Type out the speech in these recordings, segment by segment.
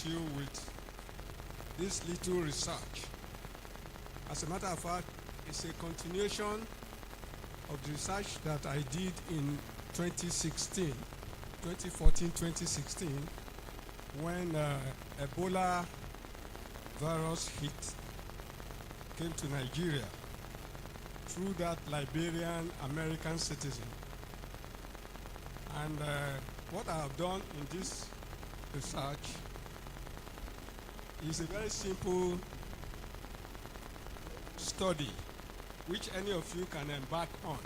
you with this little research. As a matter of fact, it's a continuation of the research that I did in 2016, 2014-2016, when Ebola virus came to Nigeria through that Liberian American citizen. And what I have done in this research is a very simple study which any of you can embark on.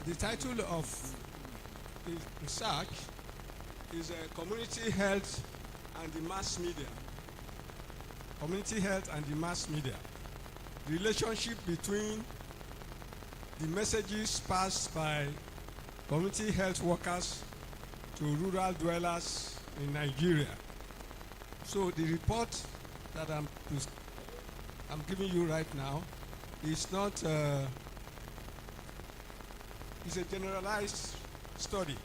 The title of the research is Community Health and the Mass Media. Community health and the mass media. The relationship between the messages passed by community health workers to rural dwellers in Nigeria. So the report that I'm giving you right now is not, it's a generalized study.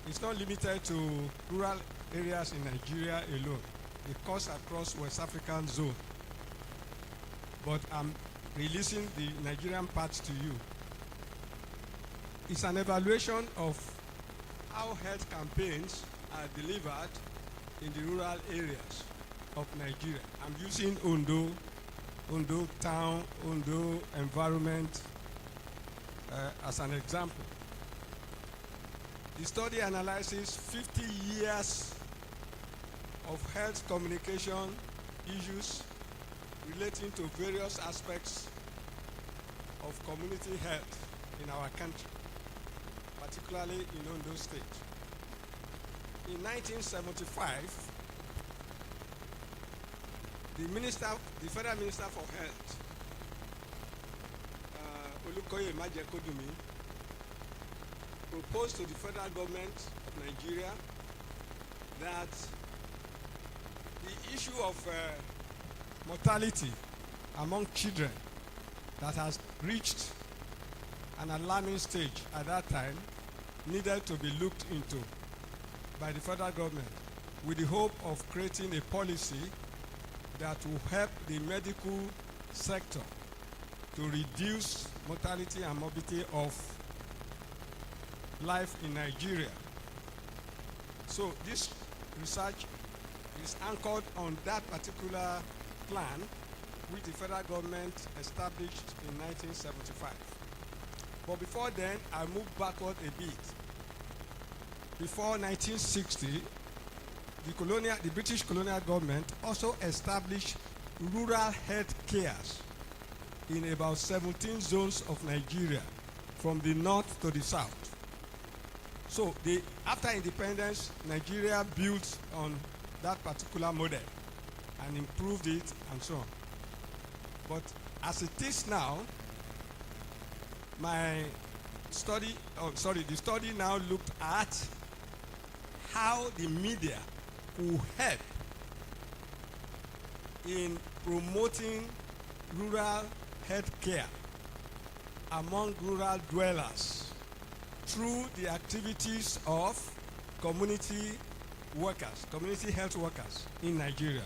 It's not limited to rural areas in Nigeria alone. It cuts across West African zone. But I'm releasing the Nigerian part to you. It's an evaluation of how health campaigns are delivered in the rural areas of Nigeria. I'm using ONDO town, ONDO environment as an example. The study analyzes 50 years of health communication issues relating to various aspects of community health in our country, particularly in Ondo State. In 1975, the Federal Minister for Health, Olukoye Majekodumi, proposed to the federal government of Nigeria that the issue of mortality among children that has reached an alarming stage at that time needed to be looked into by the federal government with the hope of creating a policy that will help the medical sector to reduce mortality and morbidity of life in Nigeria. So this research is anchored on that particular plan which the federal government established in 1975. But before then, I moved backward a bit. Before 1960, the British colonial government also established rural health cares in about 17 zones of Nigeria, from the north to the south. So after independence, Nigeria built on that particular model and improved it and so on. But as it is now, the study now looked at how the media will help in promoting rural health care among rural dwellers through the activities of community workers, community health workers in Nigeria.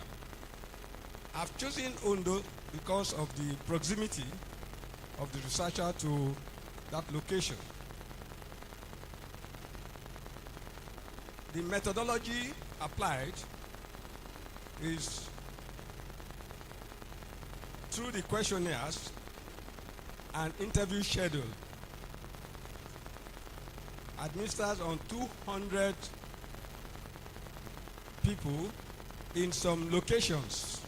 I've chosen Ondo because of the proximity of the researcher to that location. The methodology applied is through the questionnaires and interview schedule administered on 200 people in some locations.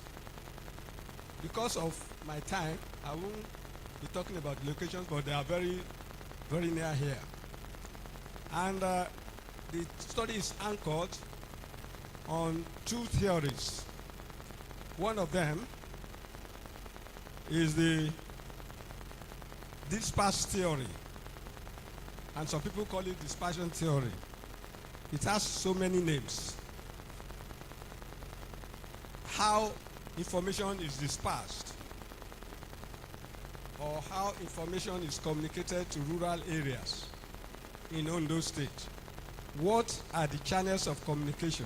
Because of my time, I won't be talking about locations, but they are very, very near here. And the study is anchored on two theories. One of them is the dispersed theory, and some people call it dispersion theory. It has so many names. How information is dispersed, or how information is communicated to rural areas in Ondo State. What are the channels of communication?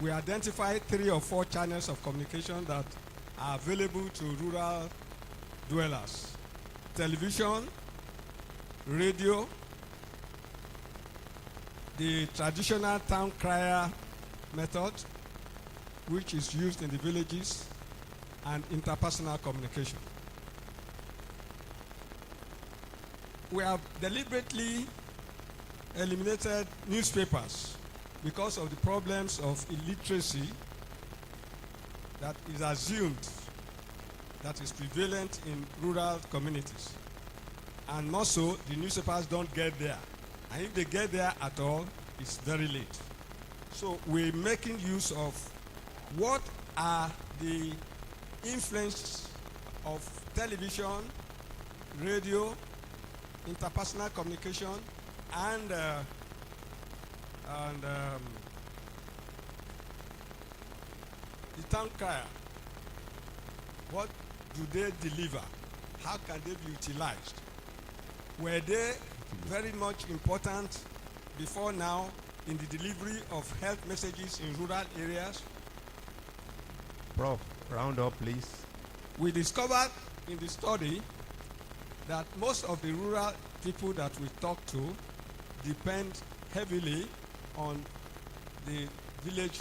We identified 3 or 4 channels of communication that are available to rural dwellers: television, radio, the traditional town crier method, which is used in the villages, and interpersonal communication. We have deliberately eliminated newspapers because of the problems of illiteracy that is assumed that is prevalent in rural communities. And more so, the newspapers don't get there. And if they get there at all, it's very late. So we're making use of what are the influence of television, radio, interpersonal communication, and the town crier. What do they deliver? How can they be utilized? Were they very much important before now in the delivery of health messages in rural areas? Prof, round up, please. We discovered in the study that most of the rural people that we talk to depend heavily on the village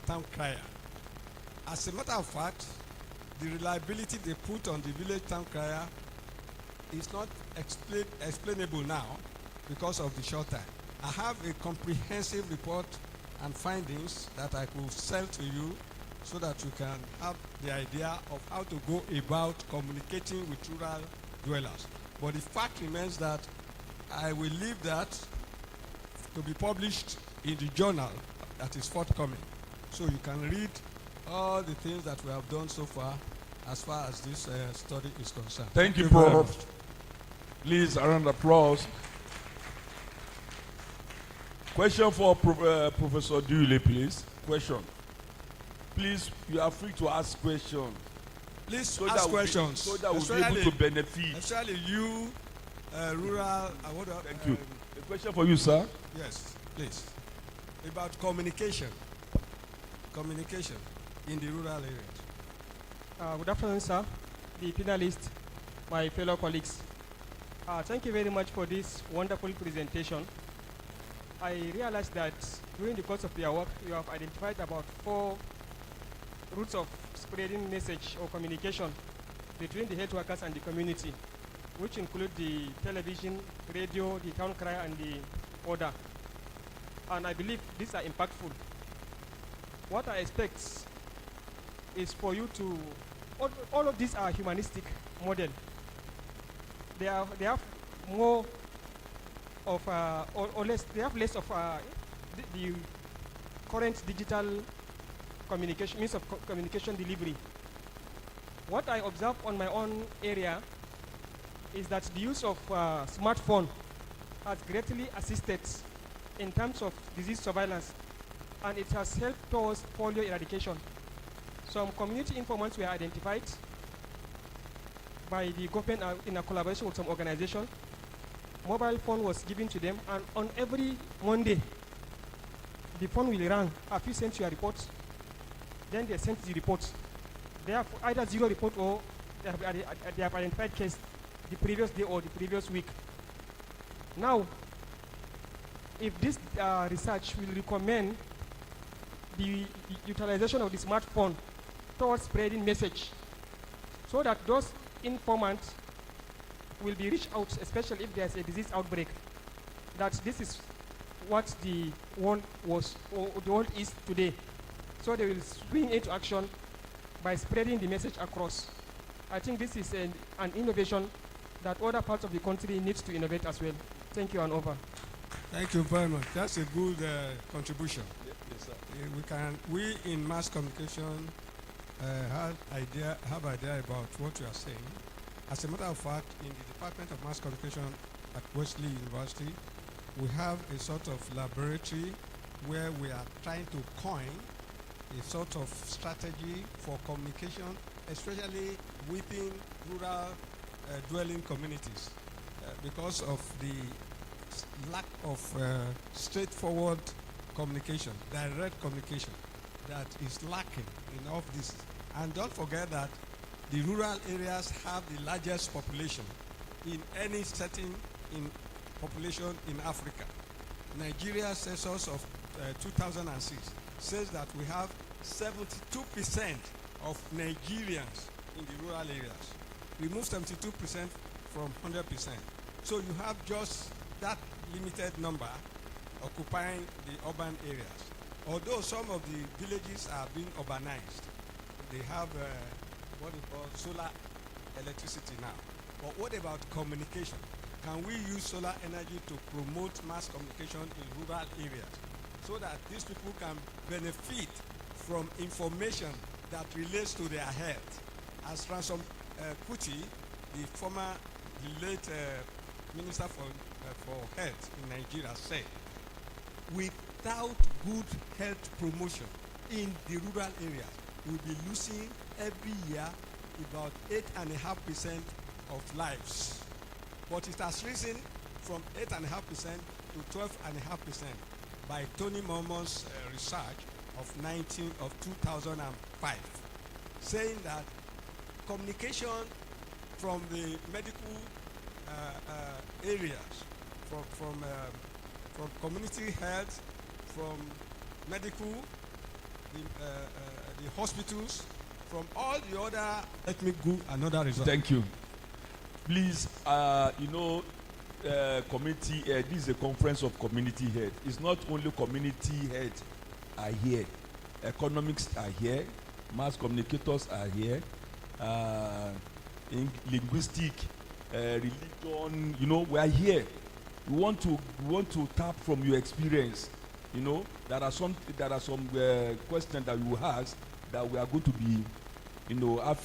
town crier. As a matter of fact, the reliability they put on the village town crier is not explainable now because of the short time. I have a comprehensive report and findings that I could sell to you so that you can have the idea of how to go about communicating with rural dwellers. But the fact remains that I will leave that to be published in the journal that is forthcoming. So you can read all the things that we have done so far as this study is concerned. Thank you, very Prof. much. Please, a round of applause. Question for Professor Dule, please. Question. Please, you are free to ask questions. Please So ask that questions. So that we'll be able to benefit. Especially you, rural. Thank you. A question for you, sir. Yes, please. About communication. Communication in the rural areas. Good afternoon, sir, the panelists, my fellow colleagues. Thank you very much for this wonderful presentation. I realized that during the course of your work, you have identified about 4 routes of spreading message or communication between the health workers and the community, which include the television, radio, the town crier, and the order. And I believe these are impactful. What I expect is for you to, all of these are humanistic model. They have more of, or less, they have less of the current digital communication, means of communication delivery. What I observe on my own area is that the use of smartphone has greatly assisted in terms of disease surveillance, and it has helped towards polio eradication. Some community informants were identified by the government in a collaboration with some organization. Mobile phone was given to them, and on every Monday, the phone will ring. Have you sent your report? Then they sent the report. They have either 0 report or they have identified case the previous day or the previous week. Now, if this research will recommend the utilization of the smartphone towards spreading message, so that those informants will be reached out, especially if there's a disease outbreak, that this is what the world was, or the world is today. So they will swing into action by spreading the message across. I think this is an innovation that other parts of the country needs to innovate as well. Thank you, and over. Thank you very much. That's a good contribution. Yes, sir. We in mass communication have idea about what you are saying. As a matter of fact, in the Department of Mass Communication at Wesley University, we have a sort of laboratory where we are trying to coin a sort of strategy for communication, especially within rural dwelling communities because of the lack of straightforward communication, direct communication that is lacking in all of this. And don't forget that the rural areas have the largest population in any setting in population in Africa. Nigeria's census of 2006 says that we have 72% of Nigerians in the rural areas. Remove 72% from 100%. So you have just that limited number occupying the urban areas. Although some of the villages are being urbanized, they have what we call solar electricity now. But what about communication? Can we use solar energy to promote mass communication in rural areas so that these people can benefit from information that relates to their health? As Ransom Kuti, the late Minister for Health in Nigeria said, without good health promotion in the rural areas, we'll be losing every year about 8.5% of lives. But it has risen from 8.5% to 12.5% by Tony Momo's research of 2005, saying that communication from the medical areas, from community health, from medical, the hospitals, from all the other. Let me go another result. Thank you. Please, community head. This is a conference of community head. It's not only community head are here. Economics are here. Mass communicators are here. In linguistic, religion. We are here. We want to tap from your experience. There are some questions that you will ask that we are going to be, we are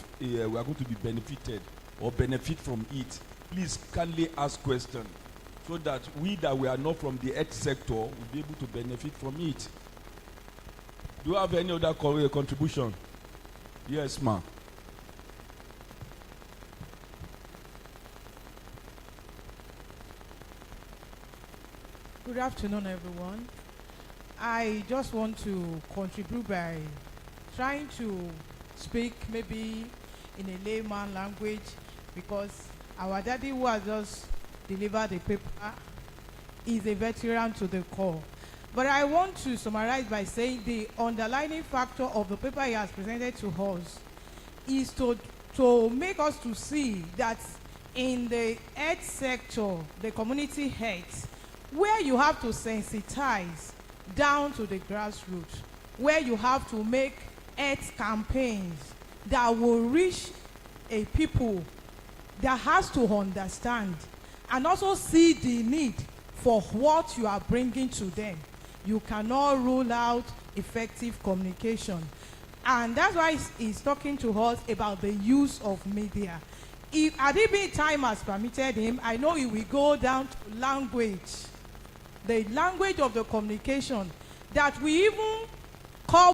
going to be benefited or benefit from it. Please kindly ask questions so that we are not from the health sector will be able to benefit from it. Do you have any other contribution? Yes, ma'am. Good afternoon, everyone. I just want to contribute by trying to speak maybe in a layman language, because our daddy who has just delivered the paper is a veteran to the core. But I want to summarize by saying the underlying factor of the paper he has presented to us is to make us to see that in the health sector, the community health, where you have to sensitize down to the grassroots, where you have to make health campaigns that will reach a people that has to understand and also see the need for what you are bringing to them. You cannot rule out effective communication. And that's why he's talking to us about the use of media. If Adibi time has permitted him, I know he will go down to language, the language of the communication, that we even